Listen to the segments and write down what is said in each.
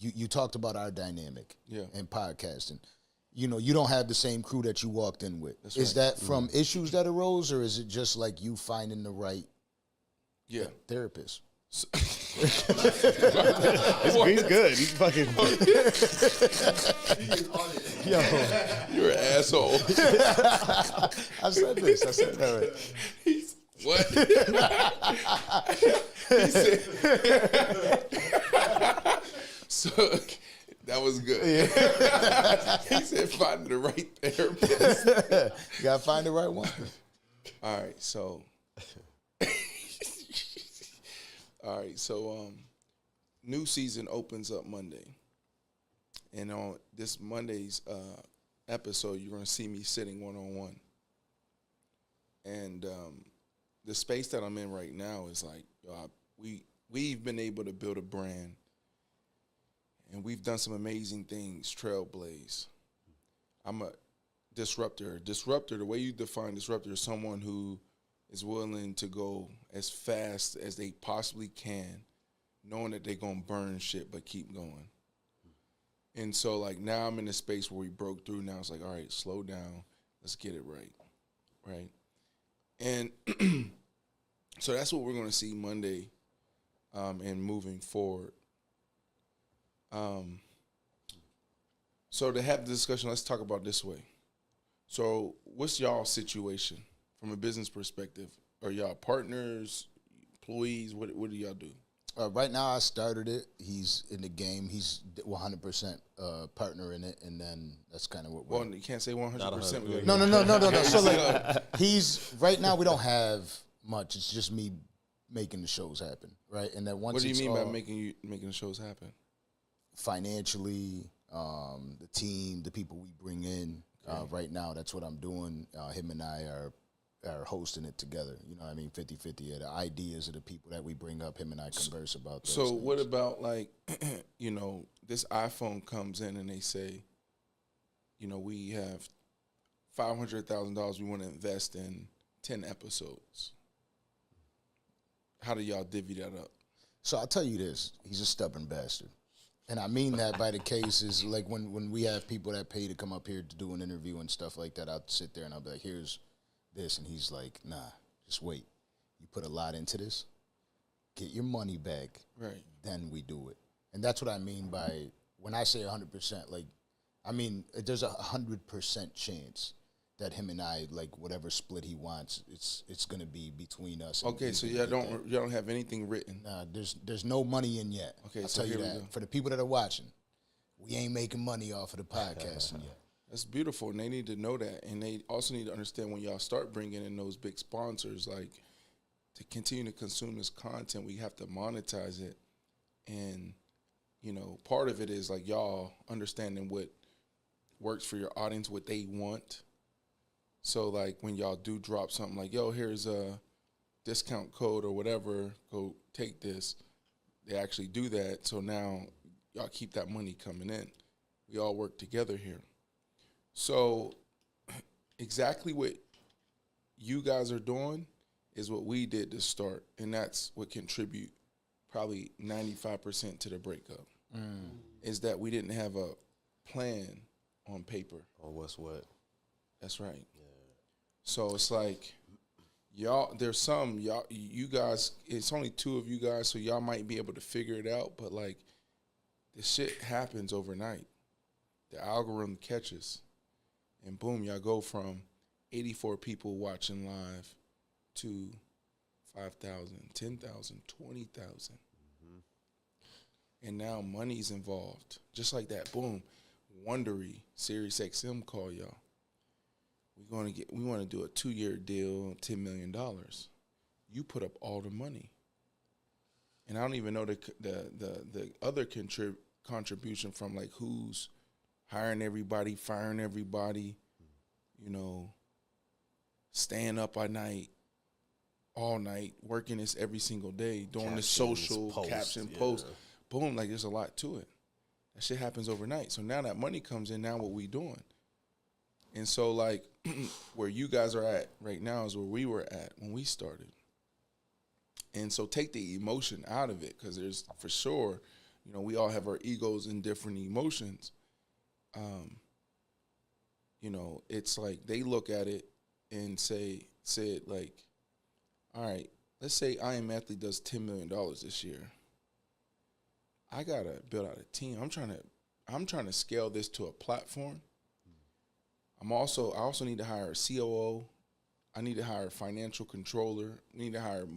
you talked about our dynamic Yeah. in podcasting. You know, you don't have the same crew that you walked in with. That's is right. that from issues that arose, or is it just like you finding the right therapist? He's good. He's fucking. Yo, You're an asshole. I said this. I said that right. What? So that was good. He said find the right therapist. You gotta find the right one. All right, so new season opens up Monday. And on this Monday's episode, you're gonna see me sitting one-on-one. And the space that I'm in right now is like, we've been able to build a brand, and we've done some amazing things, trailblaze. I'm a disruptor. Disruptor, the way you define disruptor is someone who is willing to go as fast as they possibly can, knowing that they're going to burn shit, but keep going. And so, like, now I'm in a space where we broke through. Now it's like, all right, slow down. Let's get it right, right? And so that's what we're going to see Monday and moving forward. So to have the discussion, let's talk about it this way. So what's y'all's situation from a business perspective? Are y'all partners, employees? What do y'all do? Right now, I started it. He's in the game. He's 100% partner in it, and then that's kind of what we're... Well, you can't say 100%. No. So, like, he's... Right now, we don't have much. It's just me making the shows happen, right? And then once What do you mean by making the shows happen? Financially, the team, the people we bring in. Right now, that's what I'm doing. Him and I are hosting it together. You know what I mean? 50-50. The ideas of the people that we bring up, him and I converse about those things. What about, like, you know, this iPhone comes in and they say, you know, we have $500,000 we want to invest in 10 episodes. How do y'all divvy that up? So I'll tell you this. He's a stubborn bastard. And I mean that by the cases, like when we have people that pay to come up here to do an interview and stuff like that, I'll sit there and I'll be like, here's this. And he's like, nah, just wait. You put a lot into this, get your money back, right? Then we do it. And that's what I mean by, when I say 100%, like, I mean, there's 100% chance that him and I, like, whatever split he wants, it's gonna be between us. Okay, so y'all don't have anything written. Nah, there's no money in yet. Okay, I'll so tell you here we that. go. For the people that are watching, we ain't making money off of the podcasting yet. That's beautiful, and they need to know that, and they also need to understand when y'all start bringing in those big sponsors, like, to continue to consume this content, we have to monetize it, and, you know, part of it is, like, y'all understanding what works for your audience, what they want. So, like, when y'all do drop something like, yo, here's a discount code or whatever, go take this, they actually do that. So now y'all keep that money coming in. We all work together here. So exactly what you guys are doing is what we did to start, and that's what contribute probably 95% to the breakup, is that we didn't have a plan on paper. On what's what. That's right. Yeah. So it's like, y'all, you guys, it's only two of you guys, so y'all might be able to figure it out, but, like, this shit happens overnight. The algorithm catches, and boom, y'all go from 84 people watching live to 5,000, 10,000, 20,000. And now money's involved. Just like that, boom, Wondery, Sirius XM call y'all. We want to do a 2-year deal, $10 million. You put up all the money. And I don't even know the other contribution from, like, who's hiring everybody, firing everybody, you know, staying up all night, working this every single day, doing the social caption post. Boom, like, there's a lot to it. That shit happens overnight. So now that money comes in, now what we doing? And so, like, where you guys are at right now is where we were at when we started. And so take the emotion out of it, because there's, for sure, you know, we all have our egos and different emotions. You know, it's like they look at it and said like, all right, let's say I Am Athlete does $10 million this year. I gotta build out a team. I'm trying to scale this to a platform. I also need to hire a COO. I need to hire a financial controller. We need to hire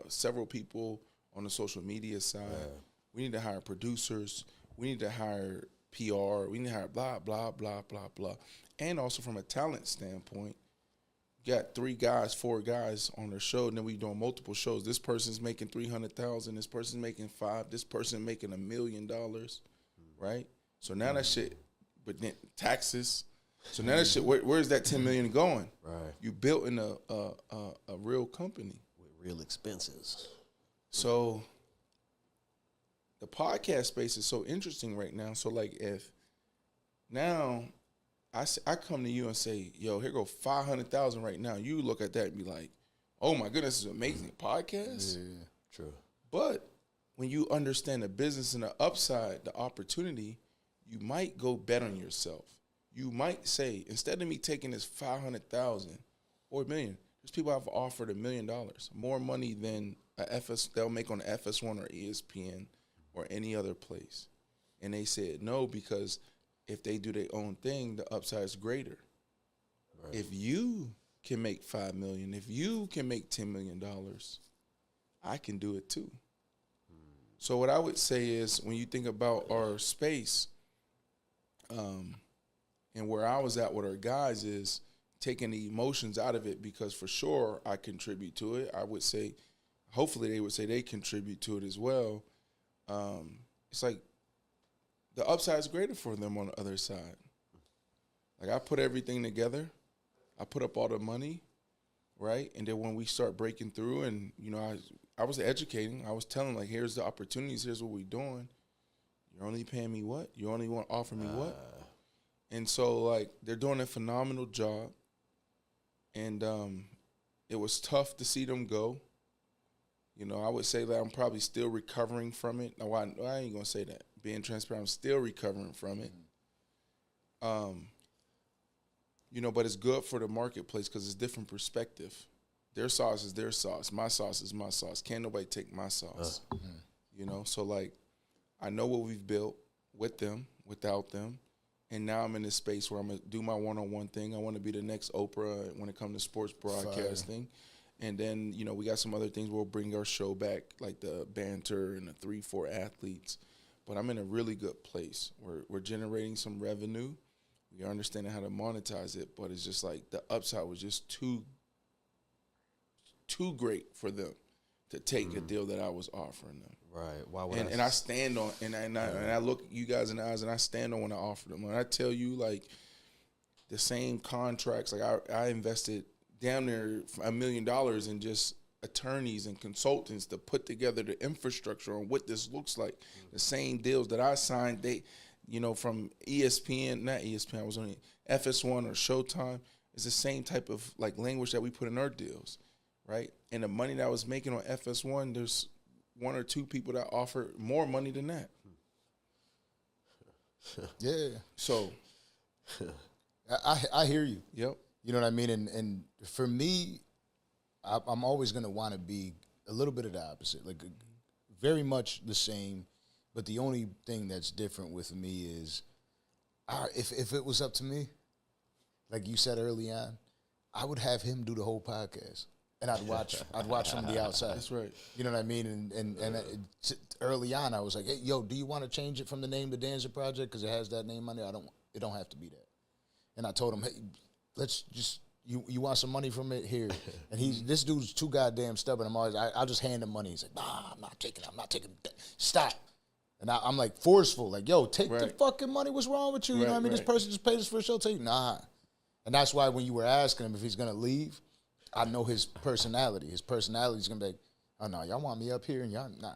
several people on the social media side. We need to hire producers. We need to hire PR. We need to hire blah, blah, blah, blah, blah. And also from a talent standpoint, got 3 guys, 4 guys on their show, and then we doing multiple shows. This person's making $300,000. This person's making $5 million. This person making $1 million, right? So now that shit, but then taxes. So now that shit, where's that $10 million going? Right. You built in a real company With real expenses. So the podcast space is so interesting right now. So like if now I come to you and say, yo, here go 500,000 right now. You look at that and be like, oh my goodness, this is an amazing podcast. Yeah. True. But when you understand the business and the upside, the opportunity, you might go bet on yourself. You might say, instead of me taking this 500,000 or $1 million, there's people I've offered $1 million, more money than they'll make on FS1 or ESPN or any other place. And they said no, because if they do their own thing, the upside is greater. Right. If you can make $5 million, if you can make $10 million, I can do it too. So what I would say is, when you think about our space, and where I was at with our guys, is taking the emotions out of it, because for sure I contribute to it. I would say, hopefully they would say they contribute to it as well. It's like the upside is greater for them on the other side. Like, I put everything together. I put up all the money, right? And then when we start breaking through, and, you know, I was educating. I was telling, like, here's the opportunities. Here's what we're doing. You're only paying me what? You only want to offer me what? And so, like, they're doing a phenomenal job. And it was tough to see them go. You know, I would say that I'm probably still recovering from it. No, I ain't going to say that. Being transparent, I'm still recovering from it. You know, but it's good for the marketplace because it's different perspective. Their sauce is their sauce. My sauce is my sauce. Can't nobody take my sauce. You know, so, like, I know what we've built with them, without them. And now I'm in this space where I'm going to do my one-on-one thing. I want to be the next Oprah when it comes to sports broadcasting. Fire. And then, you know, we got some other things. We'll bring our show back, like the banter and the 3-4 athletes. But I'm in a really good place. We're generating some revenue. We are understanding how to monetize it. But it's just like the upside was just too great for them to take a deal that I was offering them. Right. Why would and I stand on, and I look you guys in the eyes, and I stand on when I offer them. When I tell you, like, the same contracts, like I invested damn near $1 million in just attorneys and consultants to put together the infrastructure on what this looks like. The same deals that I signed, they, you know, from ESPN, not ESPN, I was on FS1 or Showtime. It's the same type of, like, language that we put in our deals, right? And the money that I was making on FS1, there's 1 or 2 people that offer more money than that. Yeah. So I hear you. Yep. You know what I mean? And for me, I'm always going to want to be a little bit of the opposite, like very much the same. But the only thing that's different with me is, if it was up to me, like you said early on, I would have him do the whole podcast. And I'd watch from the outside. That's right. You know what I mean? And early on, I was like, hey, yo, do you want to change it from the name to Danza Project because it has that name on it? It don't have to be that. And I told him, hey, let's just, you want some money from it? Here. And this dude's too goddamn stubborn. I'll just hand him money. He's like, nah, I'm not taking it. Stop. And I'm like forceful, like, yo, take the fucking money. What's wrong with you? You know what I mean? This person just paid us for a show. Take, nah. And that's why when you were asking him if he's going to leave, I know his personality. His personality is going to be like, oh, no, y'all want me up here? And y'all, nah,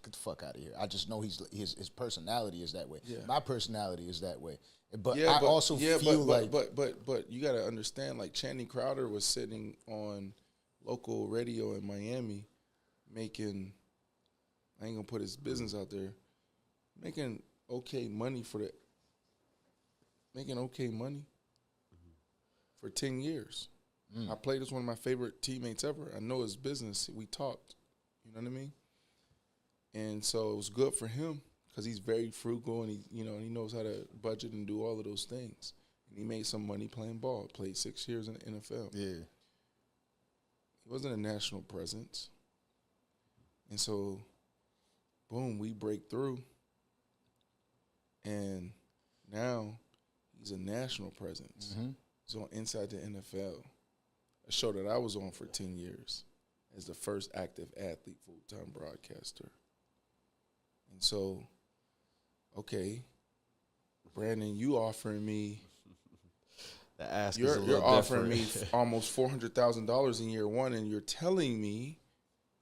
get the fuck out of here. I just know his personality is that way. Yeah. My personality is that way. But I also feel like... But you got to understand, like, Channing Crowder was sitting on local radio in Miami making, I ain't going to put his business out there, making okay money for 10 years. I played as one of my favorite teammates ever. I know his business. We talked. You know what I mean? And so it was good for him because he's very frugal and he knows how to budget and do all of those things. And he made some money playing ball. Played 6 years in the NFL. Yeah. He wasn't a national presence. And so, boom, we break through. And now he's a national presence. Mm-hmm. He's on Inside the NFL, a show that I was on for 10 years as the first active athlete full-time broadcaster. And so, okay, Brandon, you offering me the ask you're, is a little you're offering me different. almost $400,000 in year one, and you're telling me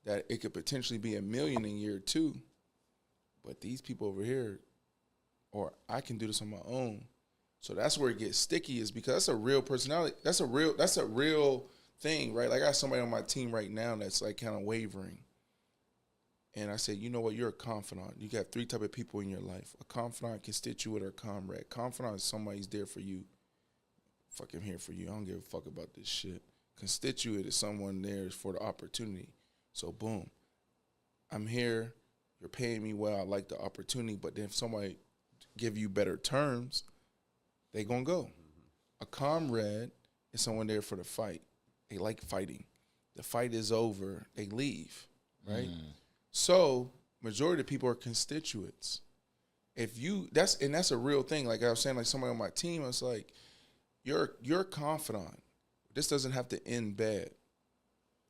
that it could potentially be $1 million in year two. But these people over here, or I can do this on my own. So that's where it gets sticky, is because that's a real personality. That's a real thing, right? Like I got somebody on my team right now that's like kind of wavering. And I said, you know what? You're a confidant. You got 3 type of people in your life. A confidant, constituent, or comrade. Confidant is somebody who's there for you. Fuck, I'm here for you. I don't give a fuck about this shit. Constituent is someone there for the opportunity. So boom, I'm here. You're paying me well. I like the opportunity. But then if somebody give you better terms, they gonna go. A comrade is someone there for the fight. They like fighting. The fight is over. They leave, right? So majority of people are constituents. That's a real thing. Like I was saying, like somebody on my team, I was like, you're confidant. This doesn't have to end bad.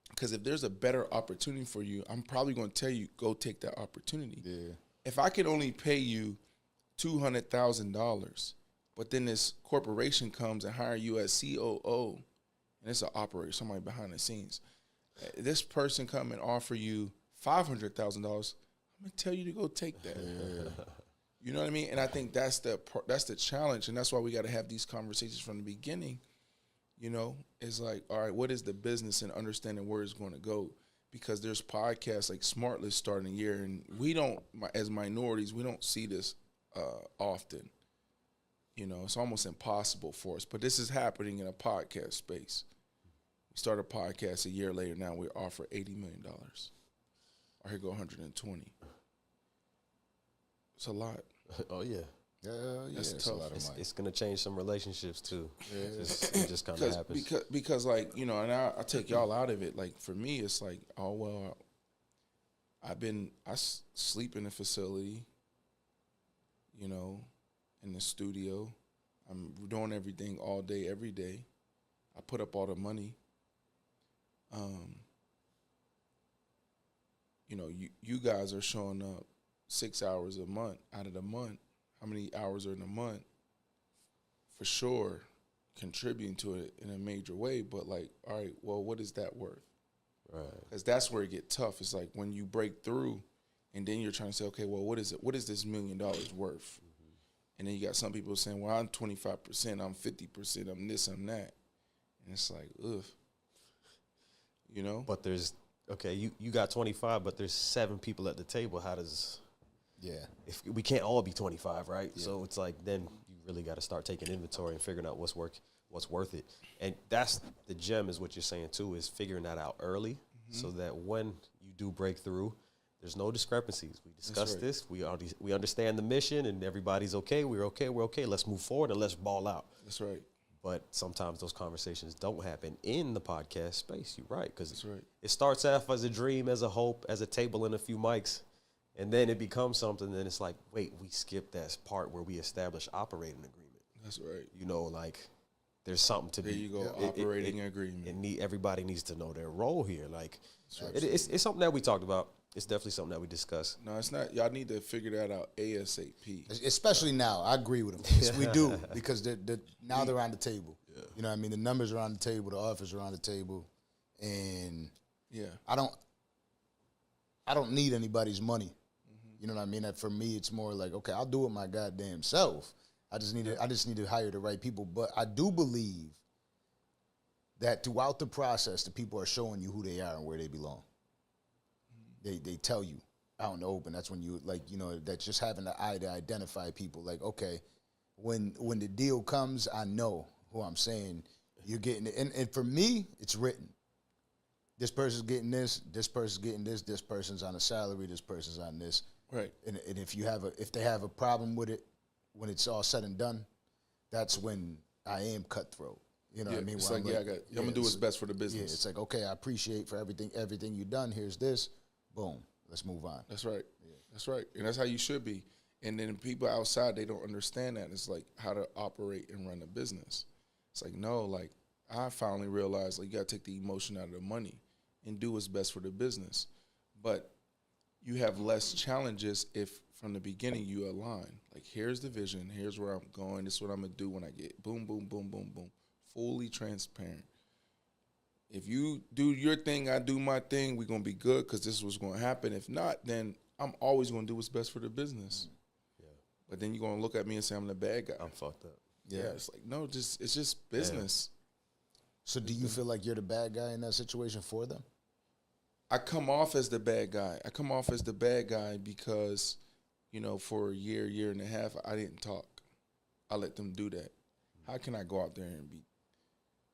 Because if there's a better opportunity for you, I'm probably going to tell you, go take that opportunity. Yeah. If I could only pay you $200,000, but then this corporation comes and hire you as COO, and it's an operator, somebody behind the scenes. This person come and offer you $500,000, I'm going to tell you to go take that. Yeah. You know what I mean? And I think that's the challenge, and that's why we got to have these conversations from the beginning. You know, it's like, all right, what is the business and understanding where it's going to go? Because there's podcasts like Smartless starting a year, and we don't, as minorities, we don't see this often. You know, it's almost impossible for us. But this is happening in a podcast space. We start a podcast a year later. Now we offer $80 million. Or here go 120. It's a lot. Oh, yeah. Yeah, That's it's tough. a lot of money. It's going to change some relationships, too. Yeah. It just kind of happens. Because, like, you know, and I take y'all out of it. Like, for me, it's like, oh, well, I sleep in a facility, you know, in the studio. I'm doing everything all day, every day. I put up all the money. You know, you guys are showing up 6 hours a month out of the month. How many hours are in a month? For sure, contributing to it in a major way. But like, all right, well, what is that worth? Right. Because that's where it gets tough. It's like when you break through, and then you're trying to say, okay, well, what is it? What is this $1 million worth? Mm-hmm. And then you got some people saying, well, I'm 25%, I'm 50%, I'm this, I'm that. And it's like, ugh. You know? But there's, okay, you got 25, but there's 7 people at the table. How does... Yeah. If we can't all be 25, right? Yeah. So it's like then you really got to start taking inventory and figuring out what's worth it. And that's the gem is what you're saying too, is figuring that out early so that when you do break through, there's no discrepancies. We discussed this. We understand the mission and everybody's okay. We're okay. Let's move forward and let's ball out. That's right. But sometimes those conversations don't happen in the podcast space. You're right. Because right. It starts off as a dream, as a hope, as a table and a few mics. And then it becomes something, and it's like, wait, we skipped that part where we establish operating agreement. That's right. You know, like, there's something to there be. There you go, operating agreement. Everybody needs to know their role here. Like, right. it's something that we talked about. It's definitely something that we discussed. No, it's not. Y'all need to figure that out ASAP. Especially now. I agree with them. Yes, we do. Because now they're on the table. Yeah. You know what I mean? The numbers are on the table. The offers are on the table. And yeah, I don't need anybody's money. You know what I mean? That for me, it's more like, okay, I'll do it my goddamn self. I just need to hire the right people. But I do believe that throughout the process, the people are showing you who they are and where they belong. They tell you. out in the open. That's when you like, you know, that's just having the eye to identify people. Like, okay, when the deal comes, I know who I'm saying you're getting it. And for me, it's written. This person's getting this person's getting this person's on a salary, this person's on this. Right. And if they have a problem with it, when it's all said and done, that's when I am cutthroat. You know what I mean? It's like, I'm gonna do what's best for the business. Yeah, it's like, okay, I appreciate for everything you've done. Here's this. Boom. Let's move on. That's right. Yeah. That's right. And that's how you should be. And then people outside, they don't understand that. It's like how to operate and run a business. It's like, no, like I finally realized like you gotta take the emotion out of the money and do what's best for the business. But you have less challenges if from the beginning you align. Like, here's the vision, here's where I'm going, this is what I'm gonna do when I get boom, boom, boom, boom, boom. Fully transparent. If you do your thing, I do my thing, we're gonna be good because this is what's gonna happen. If not, then I'm always gonna do what's best for the business. Yeah. But then you're gonna look at me and say I'm the bad guy. I'm fucked up. Yeah, it's like, no, it's just business. So do you feel like you're the bad guy in that situation for them? I come off as the bad guy. I come off as the bad guy because, you know, for a year and a half, I didn't talk. I let them do that. How can I go out there and be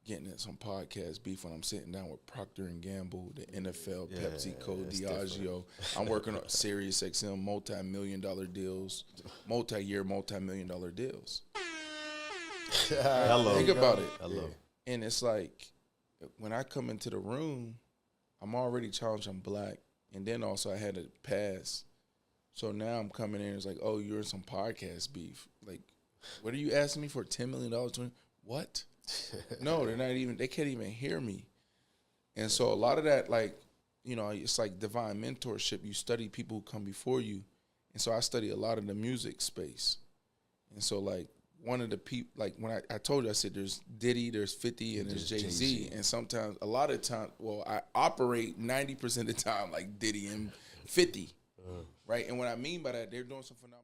getting at some podcast beef when I'm sitting down with Procter & Gamble, the NFL, PepsiCo, Diageo? I'm working on Sirius XM, multi-million-dollar deals, multi-million-dollar deals. Hello. Think about it. Hello. And it's like, when I come into the room, I'm already challenged. I'm black. And then also I had a pass. So now I'm coming in. It's like, oh, you're in some podcast beef. Like, what are you asking me for? $10 million? What? No, they can't even hear me. And so a lot of that, like, you know, it's like divine mentorship. You study people who come before you. And so I study a lot of the music space. And so, like, one of the people, like when I told you, I said there's Diddy, there's 50, and there's Jay-Z. And sometimes, a lot of times, well, I operate 90% of the time like Diddy and 50, right? And what I mean by that, they're doing some phenomenal.